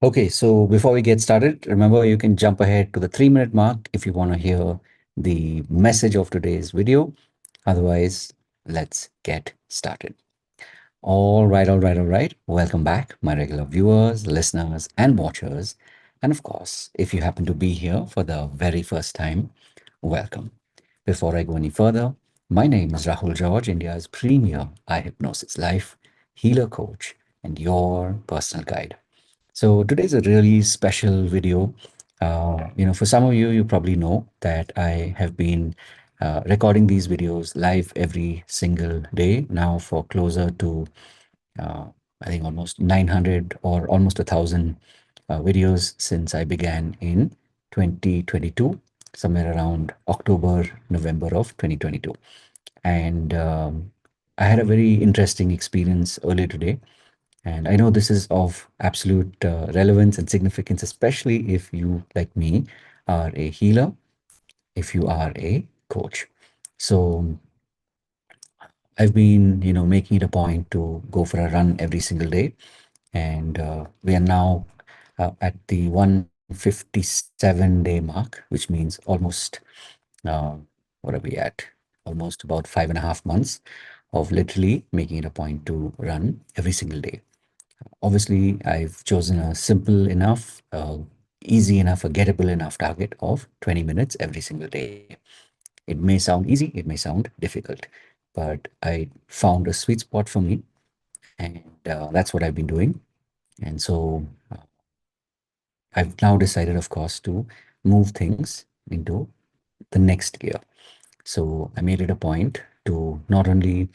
Okay, so before we get started, remember you can jump ahead to the 3 minute mark if you want to hear the message of today's video. Otherwise, let's get started. All right. Welcome back, my regular viewers, listeners, and watchers. And of course, if you happen to be here for the very first time, welcome. Before I go any further, my name is Rahul George, India's premier eye hypnosis life healer coach and your personal guide. So today's a really special video. For some of you, you probably know that I have been recording these videos live every single day now for closer to, uh, I think, almost 900 or almost 1,000 videos since I began in 2022, somewhere around October, November of 2022. And I had a very interesting experience earlier today, and I know this is of absolute relevance and significance, especially if you, like me, are a healer, if you are a coach. So I've been, making it a point to go for a run every single day. And we are now at the 157-day mark, which means almost, uh, what are we at? Almost about 5.5 months of literally making it a point to run every single day. Obviously, I've chosen a simple enough, easy enough, a gettable enough target of 20 minutes every single day. It may sound easy, it may sound difficult, but I found a sweet spot for me, and that's what I've been doing. And so I've now decided, of course, to move things into the next gear. So I made it a point to not only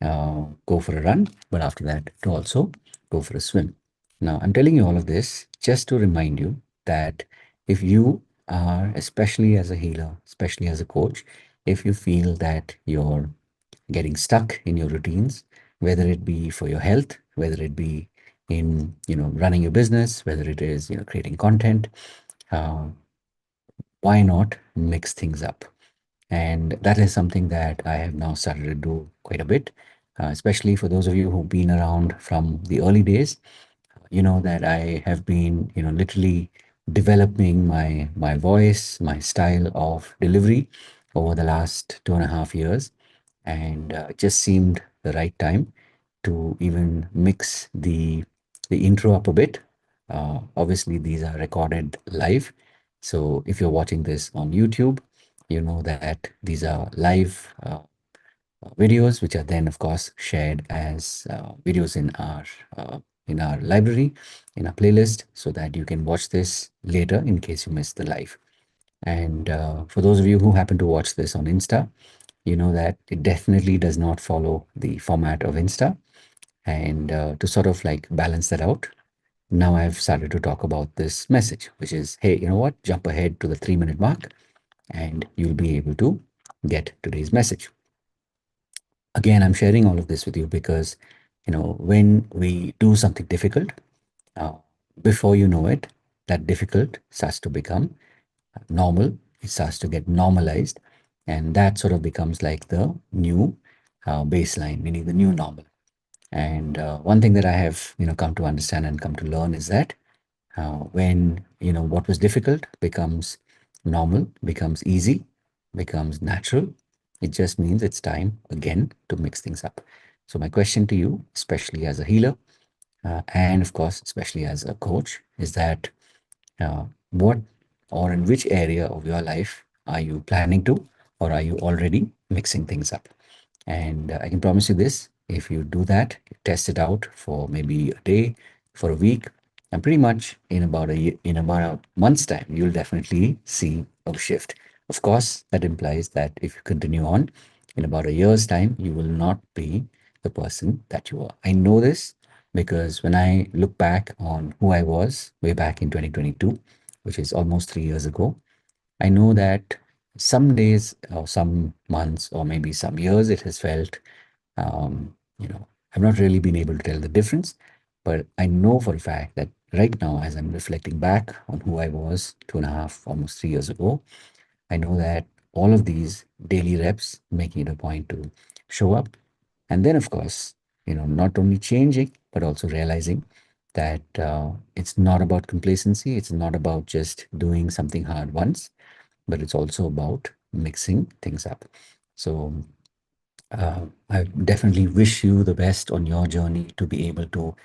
go for a run, but after that to also go for a swim. Now, I'm telling you all of this just to remind you that if you are, especially as a healer, especially as a coach, if you feel that you're getting stuck in your routines, whether it be for your health, whether it be in running your business, whether it is creating content, uh, why not mix things up? And that is something that I have now started to do quite a bit, especially for those of you who've been around from the early days. You know that I have been, literally developing my voice, my style of delivery over the last 2.5 years, and it just seemed the right time to even mix the intro up a bit. Obviously, these are recorded live, so if you're watching this on YouTube, you know that these are live videos, which are then, of course, shared as videos in our library, in our playlist, so that you can watch this later in case you missed the live. And for those of you who happen to watch this on Insta, you know that it definitely does not follow the format of Insta. And to sort of like balance that out, now I've started to talk about this message, which is, hey, you know what? Jump ahead to the 3 minute mark and you'll be able to get today's message. Again, I'm sharing all of this with you because, when we do something difficult, uh, before you know it, that difficult starts to become normal. It starts to get normalized. And that sort of becomes like the new baseline, meaning the new normal. And one thing that I have, come to understand and come to learn is that when, what was difficult becomes normal, becomes easy, becomes natural, it just means it's time again to mix things up. So my question to you, especially as a healer, and of course, especially as a coach, is that what or in which area of your life are you planning to, or are you already mixing things up? And I can promise you this, if you do that, test it out for maybe a day, for a week, and pretty much in about a month's time, you'll definitely see a shift. Of course, that implies that if you continue on, in about a year's time, you will not be the person that you are. I know this because when I look back on who I was way back in 2022, which is almost 3 years ago, I know that some days or some months or maybe some years it has felt, I've not really been able to tell the difference. But I know for a fact that right now, as I'm reflecting back on who I was 2.5, almost 3 years ago, I know that all of these daily reps, making it a point to show up. And then, of course, not only changing, but also realizing that it's not about complacency, it's not about just doing something hard once, but it's also about mixing things up. So I definitely wish you the best on your journey to be able to,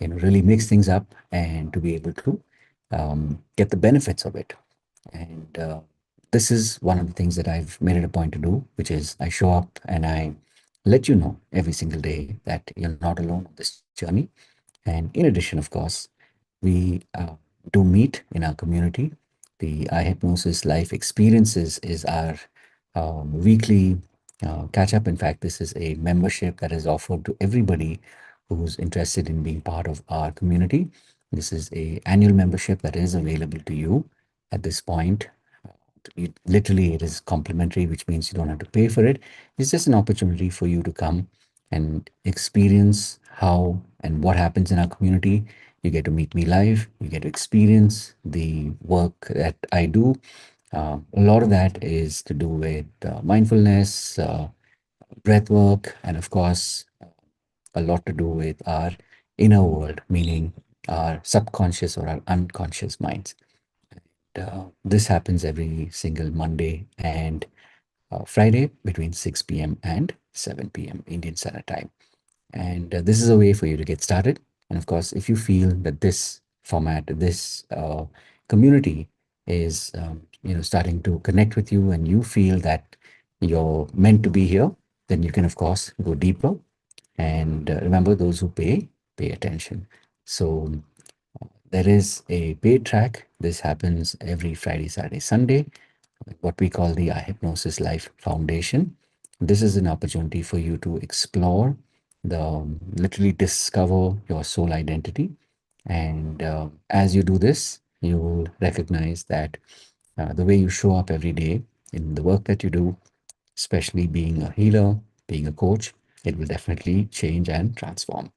really mix things up and to be able to get the benefits of it. And this is one of the things that I've made it a point to do, which is I show up and I let you know every single day that you're not alone on this journey. And in addition, of course, we do meet in our community. The eye hypnosis life experiences is our weekly catch up. In fact, this is a membership that is offered to everybody who's interested in being part of our community. This is a annual membership that is available to you at this point. Literally, it is complimentary, which means you don't have to pay for it. It's just an opportunity for you to come and experience how and what happens in our community. You get to meet me live, you get to experience the work that I do. A lot of that is to do with mindfulness, breath work, and of course, a lot to do with our inner world, meaning our subconscious or our unconscious minds. This happens every single Monday and Friday between 6 p.m. and 7 p.m. Indian Standard Time. And this is a way for you to get started. And of course, if you feel that this format, this community is, starting to connect with you, and you feel that you're meant to be here, then you can, of course, go deeper. And remember, those who pay attention. So there is a paid track. This happens every Friday, Saturday, Sunday, what we call the Hypnosis Life Foundation. This is an opportunity for you to explore literally discover your soul identity. And as you do this, you will recognize that the way you show up every day in the work that you do, especially being a healer, being a coach, it will definitely change and transform.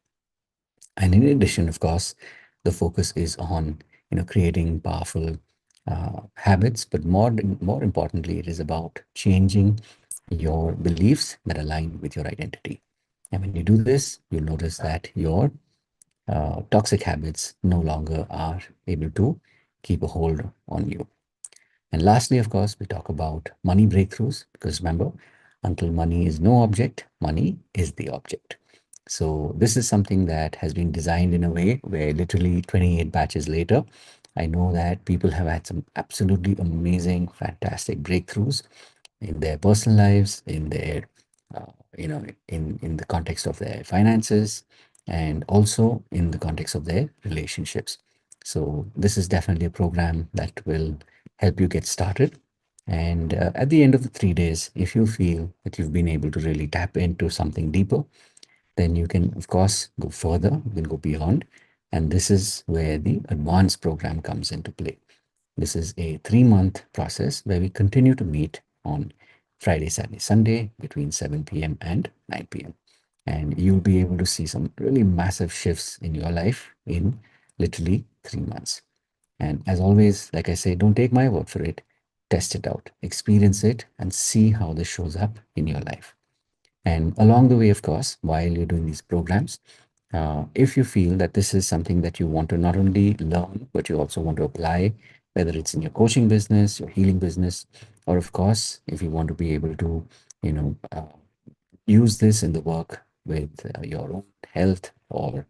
And in addition, of course, the focus is on creating powerful habits, but more importantly, it is about changing your beliefs that align with your identity. And when you do this, you'll notice that your toxic habits no longer are able to keep a hold on you. And lastly, of course, we talk about money breakthroughs because remember, until money is no object, money is the object. So this is something that has been designed in a way where literally 28 batches later, I know that people have had some absolutely amazing, fantastic breakthroughs in their personal lives, in their, in the context of their finances, and also in the context of their relationships. So this is definitely a program that will help you get started. And at the end of the 3 days, if you feel that you've been able to really tap into something deeper, then you can, of course, go further, you can go beyond. And this is where the advanced program comes into play. This is a 3-month process where we continue to meet on Friday, Saturday, Sunday between 7 p.m. and 9 p.m. And you'll be able to see some really massive shifts in your life in literally 3 months. And as always, like I say, don't take my word for it. Test it out, experience it, and see how this shows up in your life. And along the way, of course, while you're doing these programs, if you feel that this is something that you want to not only learn, but you also want to apply, whether it's in your coaching business, your healing business, or of course, if you want to be able to, use this in the work with your own health or,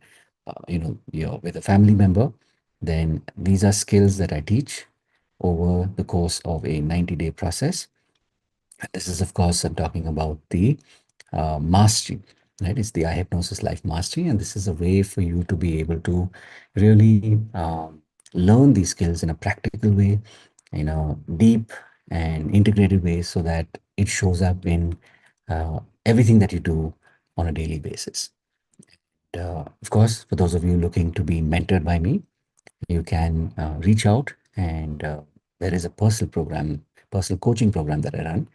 your with a family member, then these are skills that I teach over the course of a 90-day process. This is, of course, I'm talking about the mastery, right? It's the eye hypnosis life mastery, and this is a way for you to be able to really learn these skills in a practical way, in a deep and integrated way, so that it shows up in everything that you do on a daily basis. Of course, for those of you looking to be mentored by me, you can reach out, and there is a personal coaching program that I run,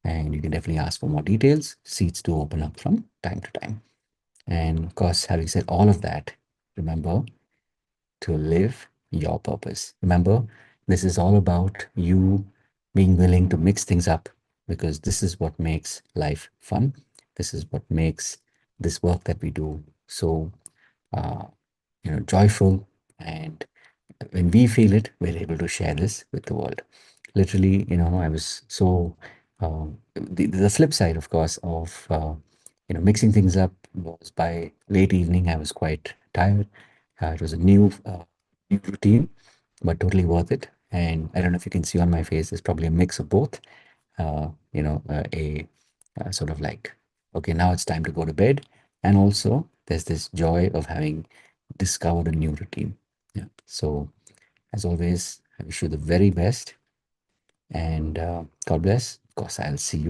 and you can definitely ask for more details. Seats do open up from time to time. And of course, having said all of that, remember to live your purpose. Remember, this is all about you being willing to mix things up because this is what makes life fun. This is what makes this work that we do so uh, joyful, and when we feel it, we're able to share this with the world. Literally, I was so the flip side, of course, of mixing things up was by late evening. I was quite tired. It was a new routine, but totally worth it. And I don't know if you can see on my face, there's probably a mix of both. A sort of like, okay, now it's time to go to bed, and also there's this joy of having discovered a new routine. Yeah. So as always, I wish you the very best, and God bless. Of course, I'll see you